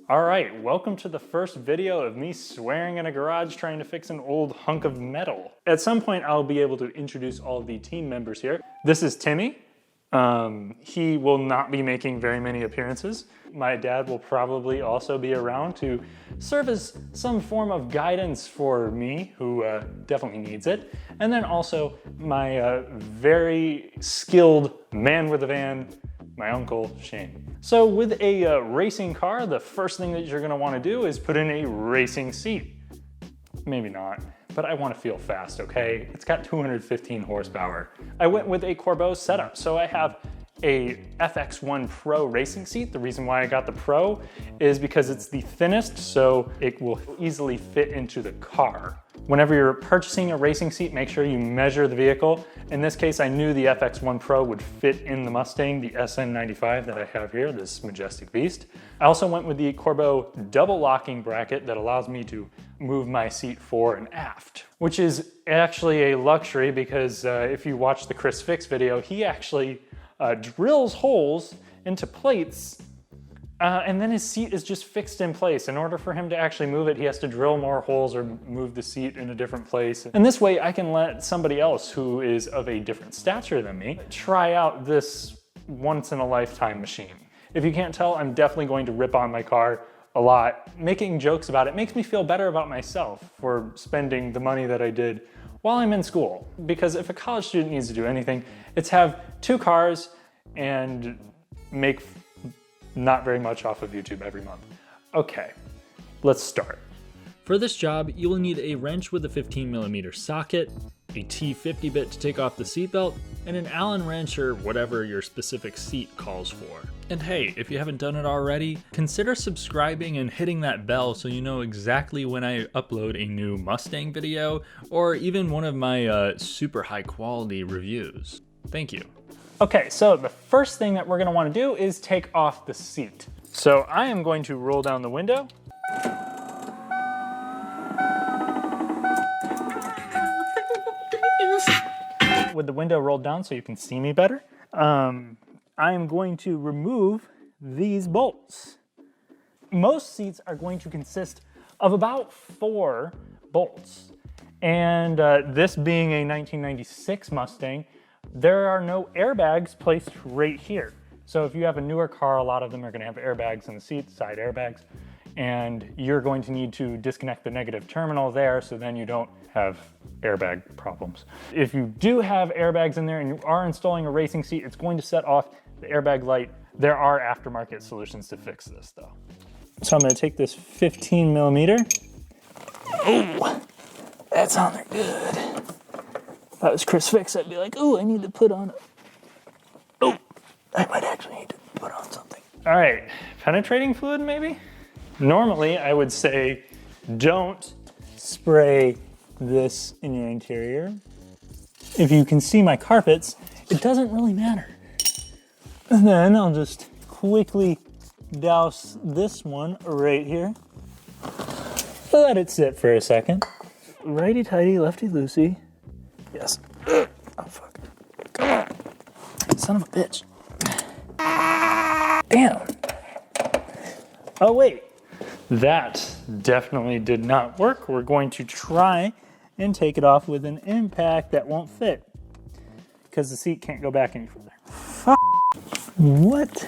All right, welcome to the first video of me swearing in a garage trying to fix an old hunk of metal. At some point, I'll be able to introduce all of the team members here. This is Timmy. He will not be making very many appearances. My dad will probably also be around to serve as some form of guidance for me, who definitely needs it. And then also my very skilled man with a van, my uncle, Shane. So with a racing car, the first thing that you're gonna wanna do is put in a racing seat. Maybe not, but I wanna feel fast, okay? It's got 215 horsepower. I went with a Corbeau setup, so I have a FX1 Pro racing seat. The reason why I got the Pro is because it's the thinnest, so it will easily fit into the car. Whenever you're purchasing a racing seat, make sure you measure the vehicle. In this case, I knew the FX1 Pro would fit in the Mustang, the SN95 that I have here, this majestic beast. I also went with the Corbeau double locking bracket that allows me to move my seat fore and aft, which is actually a luxury because if you watch the Chris Fix video, he actually drills holes into plates and then his seat is just fixed in place. In order for him to actually move it, he has to drill more holes or move the seat in a different place. And this way I can let somebody else who is of a different stature than me try out this once in a lifetime machine. If you can't tell, I'm definitely going to rip on my car a lot. Making jokes about it makes me feel better about myself for spending the money that I did while I'm in school. Because if a college student needs to do anything, it's have 2 cars and make not very much off of YouTube every month. Okay, let's start. For this job, you will need a wrench with a 15mm socket, a T50 bit to take off the seatbelt, and an Allen wrench or whatever your specific seat calls for. And hey, if you haven't done it already, consider subscribing and hitting that bell so you know exactly when I upload a new Mustang video or even one of my super high quality reviews. Thank you. Okay, so the first thing that we're gonna wanna do is take off the seat. So I am going to roll down the window. With the window rolled down so you can see me better, I am going to remove these bolts. Most seats are going to consist of about 4 bolts. And this being a 1996 Mustang, there are no airbags placed right here. So if you have a newer car, a lot of them are gonna have airbags in the seat, side airbags, and you're going to need to disconnect the negative terminal there so then you don't have airbag problems. If you do have airbags in there and you are installing a racing seat, it's going to set off the airbag light. There are aftermarket solutions to fix this though. So I'm gonna take this 15mm. Oh, that sounded good. If I was Chris Fix, I'd be like, oh, I need to put on, oh, I might actually need to put on something. All right, penetrating fluid maybe? Normally, I would say don't spray this in your interior. If you can see my carpets, it doesn't really matter. And then I'll just quickly douse this one right here. Let it sit for a second. Righty-tighty, lefty-loosey. Yes. Oh, fuck. Come on. Son of a bitch. Damn. Oh, wait. That definitely did not work. We're going to try and take it off with an impact that won't fit because the seat can't go back any further. Fuck. What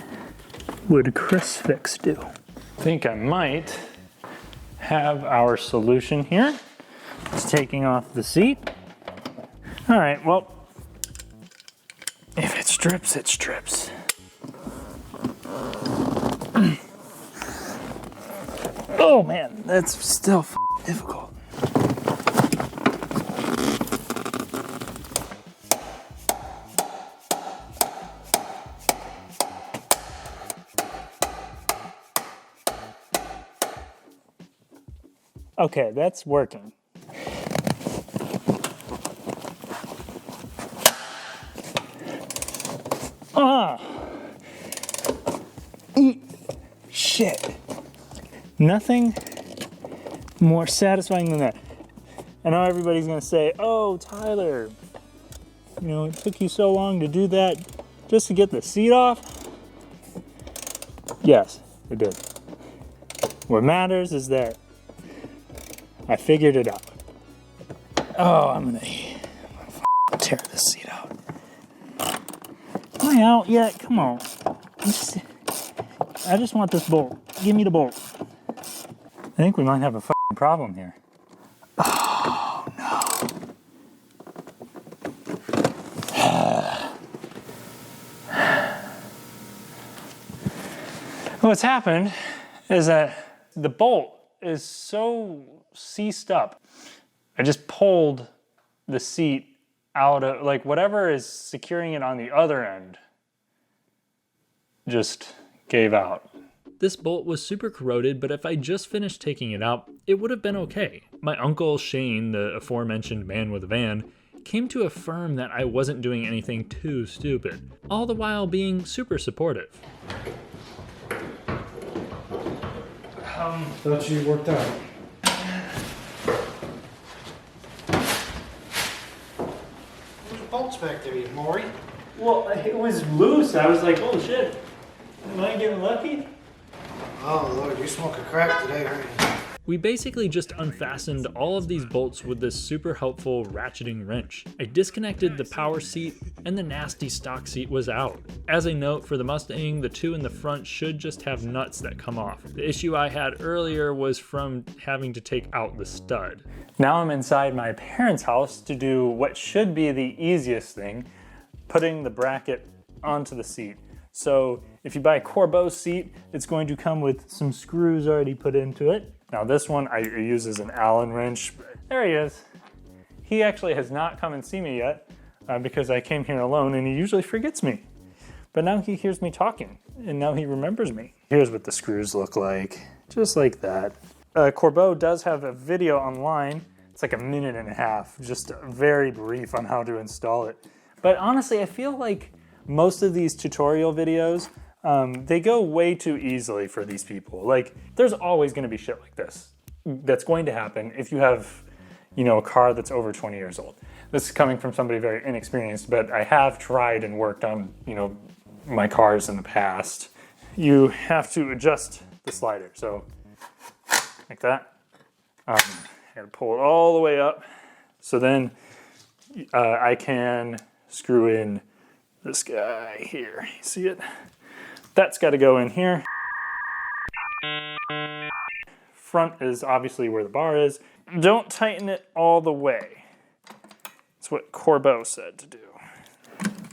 would Chris Fix do? I think I might have our solution here. It's taking off the seat. All right, well, if it strips, it strips. Oh man, that's still difficult. Okay, that's working. Eat shit. Nothing more satisfying than that. I know everybody's gonna say, oh, Tyler, you know, it took you so long to do that just to get the seat off. Yes, it did. What matters is that I figured it out. Oh, I'm gonna tear this seat out. Am I out yet? Come on. I just want this bolt. Give me the bolt. I think we might have a problem here. Oh, no. What's happened is that the bolt is so seized up. I just pulled the seat out of, like, whatever is securing it on the other end just gave out. This bolt was super corroded, but if I just finished taking it out, it would have been okay. My uncle Shane, the aforementioned man with a van, came to affirm that I wasn't doing anything too stupid, all the while being super supportive. Thought you worked out. There's bolts back there, you Maury. Well, it was loose. I was like, oh shit, am I getting lucky? Oh Lord, you're smoking crack today, aren't you? We basically just unfastened all of these bolts with this super helpful ratcheting wrench. I disconnected the power seat and the nasty stock seat was out. As a note for the Mustang, the two in the front should just have nuts that come off. The issue I had earlier was from having to take out the stud. Now I'm inside my parents' house to do what should be the easiest thing, putting the bracket onto the seat. So if you buy a Corbeau seat, it's going to come with some screws already put into it. Now this one I use as an Allen wrench. There he is. He actually has not come and seen me yet because I came here alone and he usually forgets me. But now he hears me talking and now he remembers me. Here's what the screws look like, just like that. Corbeau does have a video online. It's like 1.5 minutes, just very brief on how to install it. But honestly, I feel like most of these tutorial videos, they go way too easily for these people. Like, there's always gonna be shit like this that's going to happen if you have, a car that's over 20 years old. This is coming from somebody very inexperienced, but I have tried and worked on, my cars in the past. You have to adjust the slider, so like that. I gotta pull it all the way up. So then I can screw in this guy here. You see it? That's got to go in here. Front is obviously where the bar is. Don't tighten it all the way. That's what Corbeau said to do.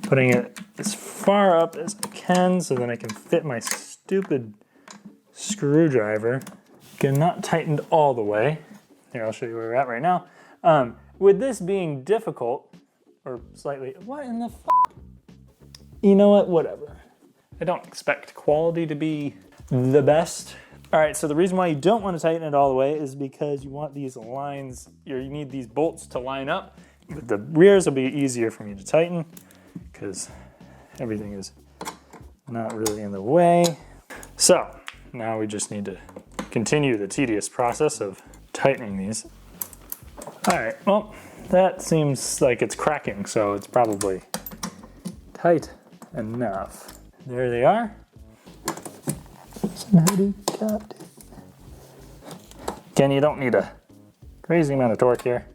Putting it as far up as I can so then I can fit my stupid screwdriver. Again, not tightened all the way. Here, I'll show you where we're at right now. With this being difficult, or slightly, what in the f***? You know what, whatever. I don't expect quality to be the best. All right, so the reason why you don't want to tighten it all the way is because you want these lines, you need these bolts to line up. But the rears will be easier for me to tighten because everything is not really in the way. So now we just need to continue the tedious process of tightening these. All right, well, that seems like it's cracking, so it's probably tight enough. There they are. Again, you don't need a crazy amount of torque here.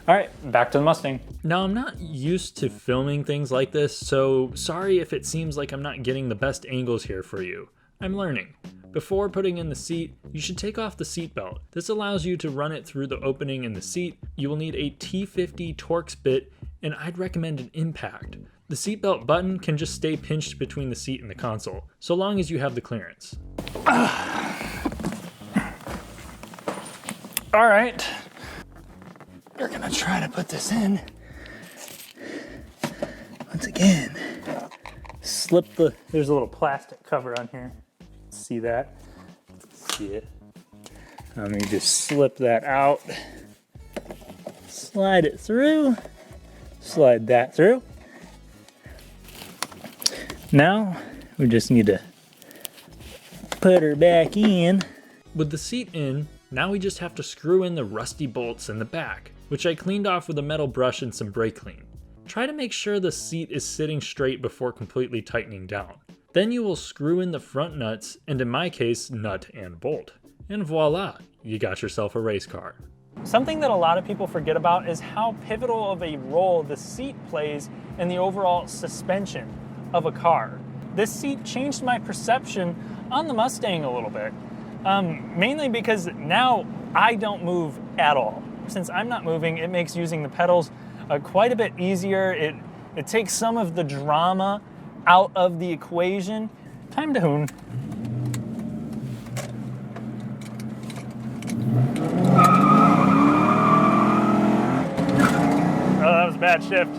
All right, back to the Mustang. Now, I'm not used to filming things like this, so sorry if it seems like I'm not getting the best angles here for you. I'm learning. Before putting in the seat, you should take off the seat belt. This allows you to run it through the opening in the seat. You will need a T50 Torx bit, and I'd recommend an impact. The seatbelt button can just stay pinched between the seat and the console, so long as you have the clearance. All right, we're gonna try to put this in. Once again, there's a little plastic cover on here. See that? See it? Let me just slip that out. Slide it through. Slide that through. Now, we just need to put her back in. With the seat in, now we just have to screw in the rusty bolts in the back, which I cleaned off with a metal brush and some brake clean. Try to make sure the seat is sitting straight before completely tightening down. Then you will screw in the front nuts, and in my case, nut and bolt. And voila, you got yourself a race car. Something that a lot of people forget about is how pivotal of a role the seat plays in the overall suspension of a car. This seat changed my perception on the Mustang a little bit, mainly because now I don't move at all. Since I'm not moving, it makes using the pedals quite a bit easier. It takes some of the drama out of the equation. Time to hoon. Oh, that was a bad shift.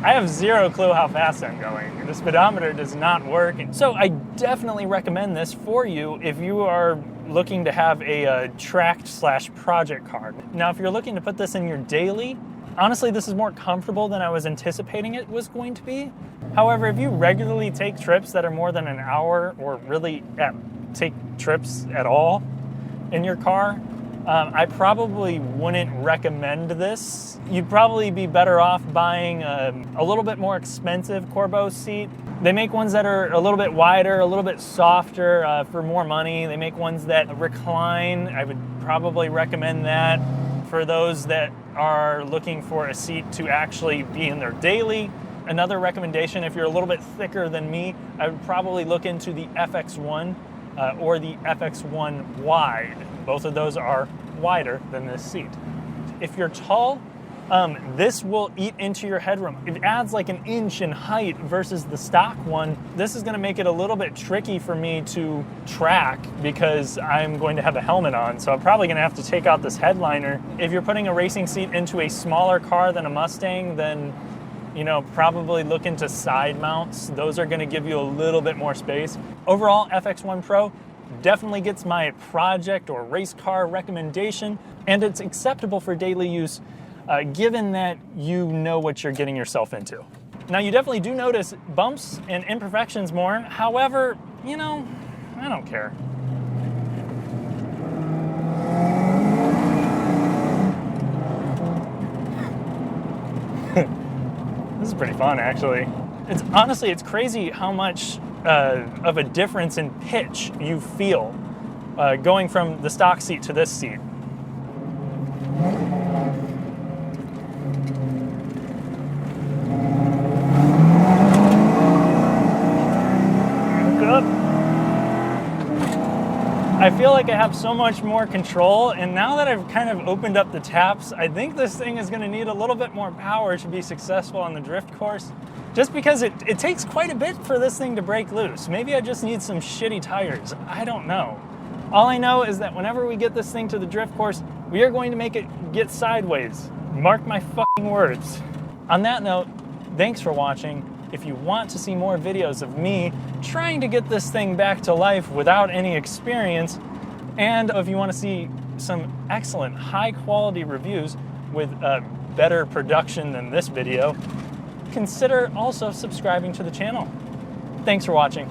I have zero clue how fast I'm going. The speedometer does not work. So I definitely recommend this for you if you are looking to have a tracked/project car. Now, if you're looking to put this in your daily, honestly, this is more comfortable than I was anticipating it was going to be. However, if you regularly take trips that are more than an hour, or really take trips at all in your car, I probably wouldn't recommend this. You'd probably be better off buying a little bit more expensive Corbeau seat. They make ones that are a little bit wider, a little bit softer for more money. They make ones that recline. I would probably recommend that for those that are looking for a seat to actually be in their daily. Another recommendation, if you're a little bit thicker than me, I would probably look into the FX1 or the FX1 wide. Both of those are wider than this seat. If you're tall, this will eat into your headroom. It adds like an inch in height versus the stock one. This is going to make it a little bit tricky for me to track because I'm going to have a helmet on, so I'm probably going to have to take out this headliner. If you're putting a racing seat into a smaller car than a Mustang, then probably look into side mounts. Those are going to give you a little bit more space. Overall, FX1 Pro definitely gets my project or race car recommendation, and it's acceptable for daily use given that you know what you're getting yourself into. Now, you definitely do notice bumps and imperfections more. However, I don't care. This is pretty fun, actually. It's crazy how much of a difference in pitch you feel going from the stock seat to this seat. I feel like I have so much more control, and now that I've kind of opened up the taps, I think this thing is going to need a little bit more power to be successful on the drift course, just because it takes quite a bit for this thing to break loose. Maybe I just need some shitty tires. I don't know. All I know is that whenever we get this thing to the drift course, we are going to make it get sideways. Mark my fucking words. On that note, thanks for watching. If you want to see more videos of me trying to get this thing back to life without any experience, and if you want to see some excellent high quality reviews with better production than this video, consider also subscribing to the channel. Thanks for watching.